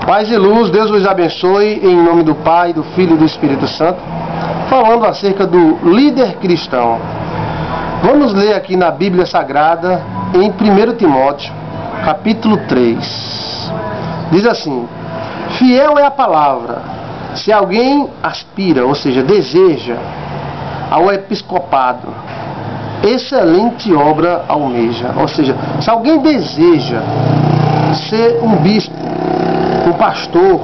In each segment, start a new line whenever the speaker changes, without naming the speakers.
Paz e luz, Deus vos abençoe, em nome do Pai, do Filho e do Espírito Santo, falando acerca do líder cristão. Vamos ler aqui na Bíblia Sagrada, em 1 Timóteo, capítulo 3. Diz assim: fiel é a palavra, se alguém aspira, ou seja, deseja, ao episcopado, excelente obra almeja. Ou seja, se alguém deseja ser um bispo, um pastor,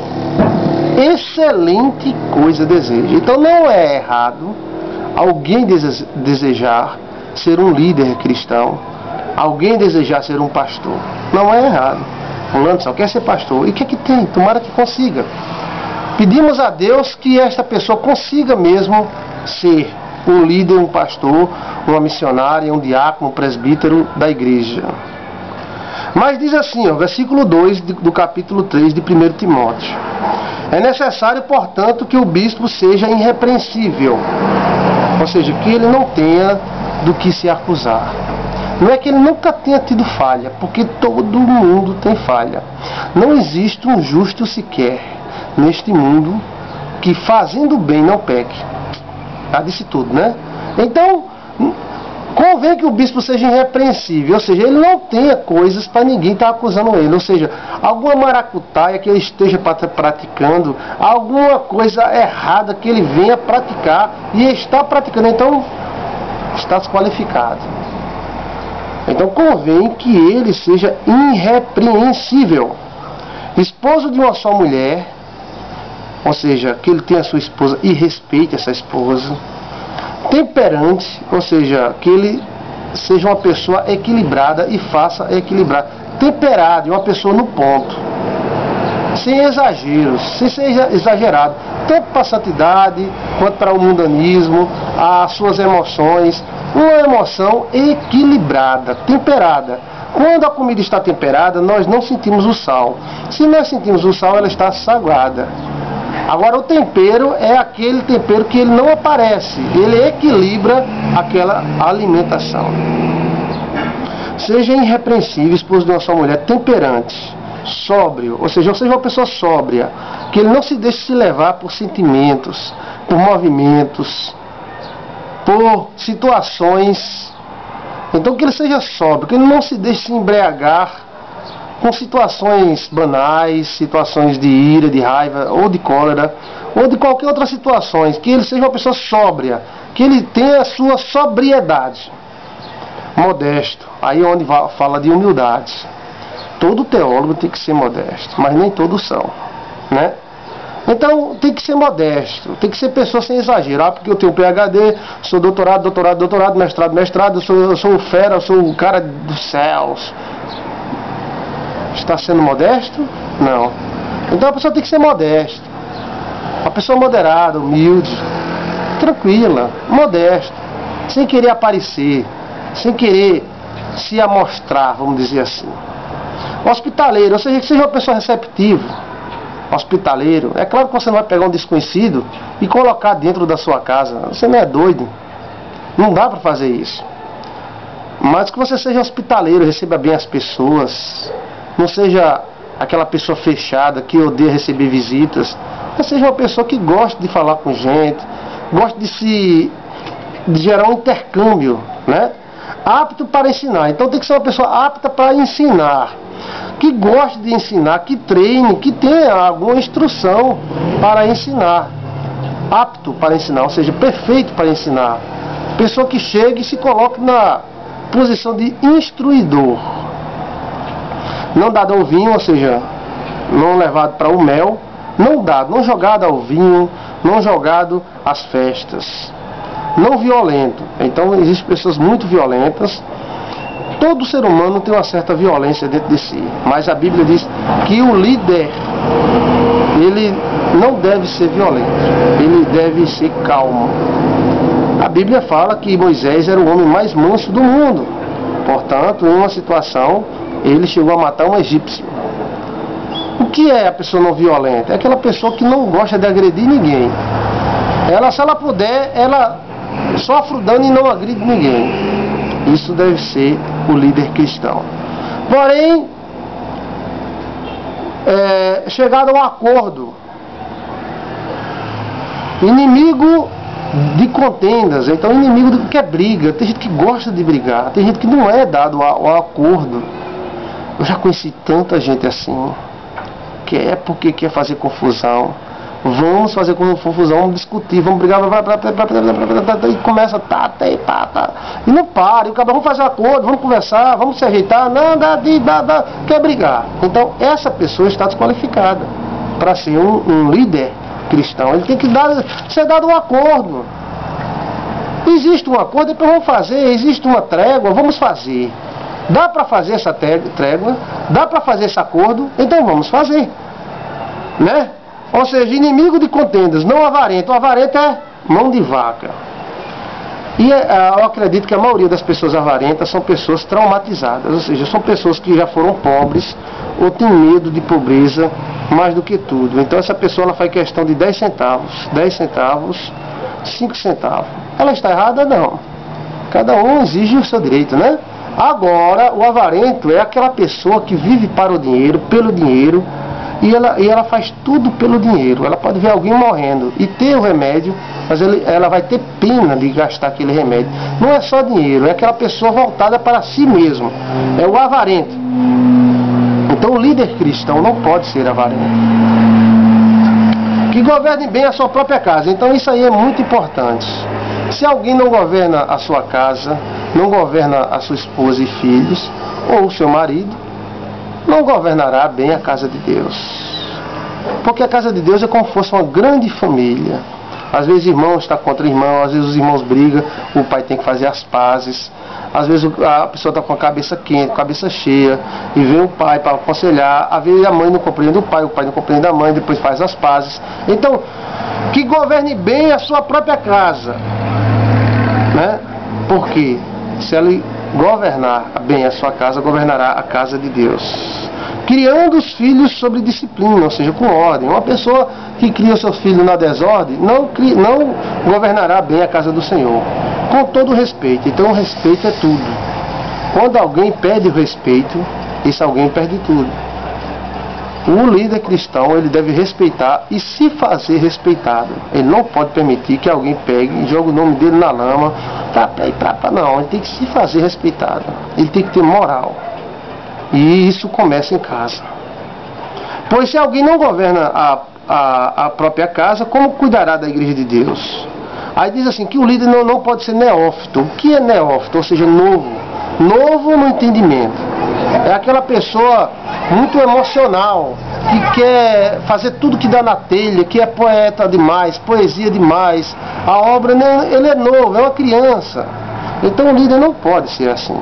excelente coisa deseja. Então não é errado alguém desejar ser um líder cristão, alguém desejar ser um pastor. Não é errado. Fulano só quer ser pastor. E o que é que tem? Tomara que consiga. Pedimos a Deus que esta pessoa consiga mesmo ser um líder, um pastor, uma missionária, um diácono, um presbítero da igreja. Mas diz assim, versículo 2 do capítulo 3 de 1 Timóteo. É necessário, portanto, que o bispo seja irrepreensível. Ou seja, que ele não tenha do que se acusar. Não é que ele nunca tenha tido falha, porque todo mundo tem falha. Não existe um justo sequer neste mundo que fazendo bem não peque. Já disse tudo, né? Então, convém que o bispo seja irrepreensível, ou seja, ele não tenha coisas para ninguém estar acusando ele, ou seja, alguma maracutaia que ele esteja praticando, alguma coisa errada que ele venha praticar e está praticando, então está desqualificado. Então convém que ele seja irrepreensível, esposo de uma só mulher, ou seja, que ele tenha sua esposa e respeite essa esposa, temperante, ou seja, que ele seja uma pessoa equilibrada e faça equilibrar, temperado, uma pessoa no ponto, sem exageros, sem ser exagerado, tanto para a santidade quanto para o mundanismo, as suas emoções, uma emoção equilibrada, temperada. Quando a comida está temperada, nós não sentimos o sal. Se nós sentimos o sal, ela está salgada. Agora o tempero é aquele tempero que ele não aparece, ele equilibra aquela alimentação. Seja irrepreensível, esposo de uma só mulher, temperante, sóbrio, ou seja, uma pessoa sóbria, que ele não se deixe se levar por sentimentos, por movimentos, por situações. Então que ele seja sóbrio, que ele não se deixe se embriagar com situações banais, situações de ira, de raiva, ou de cólera, ou de qualquer outra situação, que ele seja uma pessoa sóbria, que ele tenha a sua sobriedade, modesto, aí onde fala de humildade. Todo teólogo tem que ser modesto, mas nem todos são, né? Então tem que ser modesto, tem que ser pessoa sem exagerar, porque eu tenho PhD, sou doutorado, mestrado, eu sou o fera, eu sou o cara dos céus. Está sendo modesto? Não. Então a pessoa tem que ser modesta. Uma pessoa moderada, humilde, tranquila, modesta, sem querer aparecer, sem querer se amostrar, vamos dizer assim. Hospitaleiro, ou seja, que seja uma pessoa receptiva. Hospitaleiro. É claro que você não vai pegar um desconhecido e colocar dentro da sua casa. Você não é doido. Não dá para fazer isso. Mas que você seja hospitaleiro, receba bem as pessoas. Não seja aquela pessoa fechada que odeia receber visitas. Mas seja uma pessoa que gosta de falar com gente, gosta de gerar um intercâmbio, né? Apto para ensinar. Então tem que ser uma pessoa apta para ensinar, que goste de ensinar, que treine, que tenha alguma instrução para ensinar. Apto para ensinar, ou seja, perfeito para ensinar. Pessoa que chegue e se coloque na posição de instruidor. Não dado ao vinho, ou seja, não levado para o mel, não jogado ao vinho, não jogado às festas, não violento. Então existem pessoas muito violentas. Todo ser humano tem uma certa violência dentro de si, mas a Bíblia diz que o líder, ele não deve ser violento, ele deve ser calmo. A Bíblia fala que Moisés era o homem mais manso do mundo. Portanto, em uma situação, ele chegou a matar um egípcio. O que é a pessoa não violenta? É aquela pessoa que não gosta de agredir ninguém. Ela, se ela puder, ela sofre o dano e não agride ninguém. Isso deve ser o líder cristão. Porém, chegado a um acordo. Inimigo de contendas, então inimigo do que é briga. Tem gente que gosta de brigar, tem gente que não é dado ao acordo. Eu já conheci tanta gente assim, que é porque quer fazer confusão. Vamos fazer confusão, vamos discutir, vamos brigar, e começa, tá, e não para, e vamos fazer um acordo, vamos conversar, vamos se ajeitar, não, quer brigar. Então essa pessoa está desqualificada para ser um líder cristão. Ele tem que ser dado um acordo. Existe um acordo, então vamos fazer. Existe uma trégua, vamos fazer. Dá para fazer essa trégua, dá para fazer esse acordo, então vamos fazer, né? Ou seja, inimigo de contendas, não avarento. O avarento é mão de vaca. E eu acredito que a maioria das pessoas avarentas são pessoas traumatizadas, ou seja, são pessoas que já foram pobres ou têm medo de pobreza mais do que tudo. Então essa pessoa ela faz questão de 10 centavos, 5 centavos. Ela está errada? Não. Cada um exige o seu direito, né? Agora, o avarento é aquela pessoa que vive para o dinheiro, pelo dinheiro, e ela faz tudo pelo dinheiro. Ela pode ver alguém morrendo e ter o remédio, mas ela vai ter pena de gastar aquele remédio. Não é só dinheiro, é aquela pessoa voltada para si mesmo. É o avarento. Então o líder cristão não pode ser avarento. Que governe bem a sua própria casa. Então isso aí é muito importante. Se alguém não governa a sua casa, não governa a sua esposa e filhos, ou o seu marido, não governará bem a casa de Deus. Porque a casa de Deus é como se fosse uma grande família. Às vezes irmão está contra irmão, às vezes os irmãos brigam, o pai tem que fazer as pazes. Às vezes a pessoa está com a cabeça quente, cabeça cheia, e vem o pai para aconselhar. Às vezes a mãe não compreende o pai não compreende a mãe, depois faz as pazes. Então, que governe bem a sua própria casa, né? Porque se ela governar bem a sua casa, governará a casa de Deus. Criando os filhos sobre disciplina, ou seja, com ordem. Uma pessoa que cria o seu filho na desordem, não governará bem a casa do Senhor. Com todo o respeito. Então o respeito é tudo. Quando alguém perde o respeito, esse alguém perde tudo. O líder cristão, ele deve respeitar e se fazer respeitado. Ele não pode permitir que alguém pegue e jogue o nome dele na lama. Não, ele tem que se fazer respeitado. Ele tem que ter moral. E isso começa em casa. Pois se alguém não governa a própria casa, como cuidará da igreja de Deus? Aí diz assim, que o líder não pode ser neófito. O que é neófito? Ou seja, novo. Novo no entendimento. É aquela pessoa muito emocional, que quer fazer tudo que dá na telha, que é poeta demais, poesia demais. A obra, ele é novo, é uma criança. Então o líder não pode ser assim.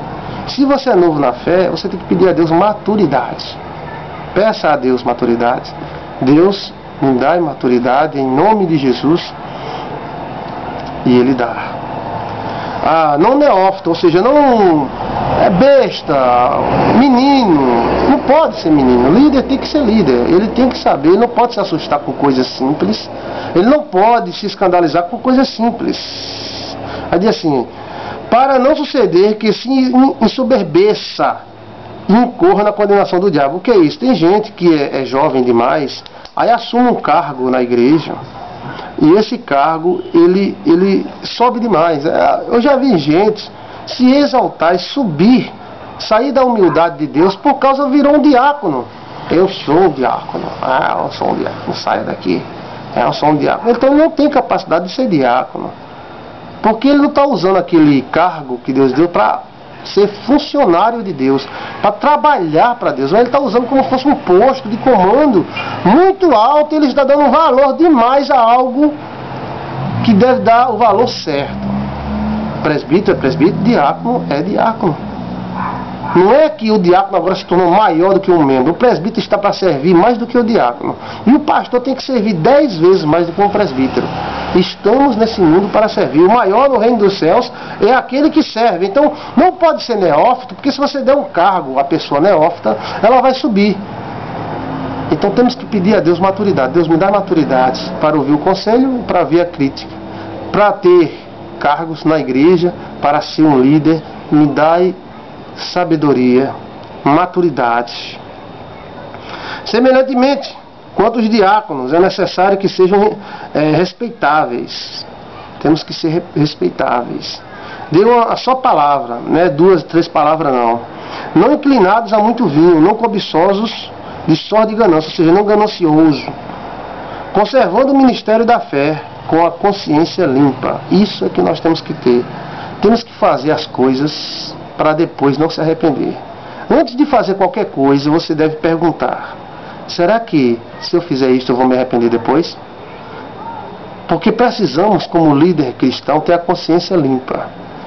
Se você é novo na fé, você tem que pedir a Deus maturidade. Peça a Deus maturidade. Deus me dá maturidade em nome de Jesus. E Ele dá. Não neófito, ou seja, não é besta, menino. Não pode ser menino. O líder tem que ser líder. Ele tem que saber, ele não pode se assustar com coisas simples. Ele não pode se escandalizar com coisas simples. Aí diz assim, para não suceder que se ensoberbeça e incorra na condenação do diabo. O que é isso? Tem gente que é jovem demais, aí assume um cargo na igreja, e esse cargo, ele sobe demais. Eu já vi gente se exaltar e subir, sair da humildade de Deus, por causa virou um diácono. Eu sou um diácono. Eu sou um diácono, saia daqui. Eu sou um diácono. Então ele não tem capacidade de ser diácono. Porque ele não está usando aquele cargo que Deus deu para ser funcionário de Deus, para trabalhar para Deus. Ele está usando como se fosse um posto de comando muito alto, e ele está dando um valor demais a algo que deve dar o valor certo. Presbítero é presbítero, diácono é diácono. Não é que o diácono agora se tornou maior do que um membro. O presbítero está para servir mais do que o diácono. E o pastor tem que servir 10 vezes mais do que um presbítero. Estamos nesse mundo para servir. O maior no reino dos céus é aquele que serve. Então não pode ser neófito, porque se você der um cargo à pessoa neófita, ela vai subir. Então temos que pedir a Deus maturidade. Deus me dá maturidade para ouvir o conselho, para ver a crítica, para ter cargos na igreja, para ser um líder. Me dai sabedoria, maturidade. Semelhantemente, quanto os diáconos, é necessário que sejam respeitáveis. Temos que ser respeitáveis. Dê uma só palavra, né? 2, 3 palavras não. Não inclinados a muito vinho, não cobiçosos de sorte e ganância, ou seja, não ganancioso. Conservando o ministério da fé com a consciência limpa. Isso é que nós temos que ter. Temos que fazer as coisas para depois não se arrepender. Antes de fazer qualquer coisa, você deve perguntar: será que se eu fizer isso eu vou me arrepender depois? Porque precisamos, como líder cristão, ter a consciência limpa.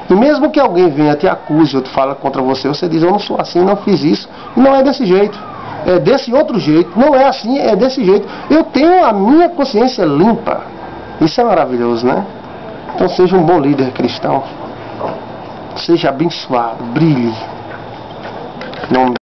E mesmo que alguém venha te acuse ou te fale contra você, você diz: eu não sou assim, não fiz isso. E não é desse jeito. É desse outro jeito. Não é assim, é desse jeito. Eu tenho a minha consciência limpa. Isso é maravilhoso, né? Então seja um bom líder cristão. Seja abençoado, brilhe. Em nome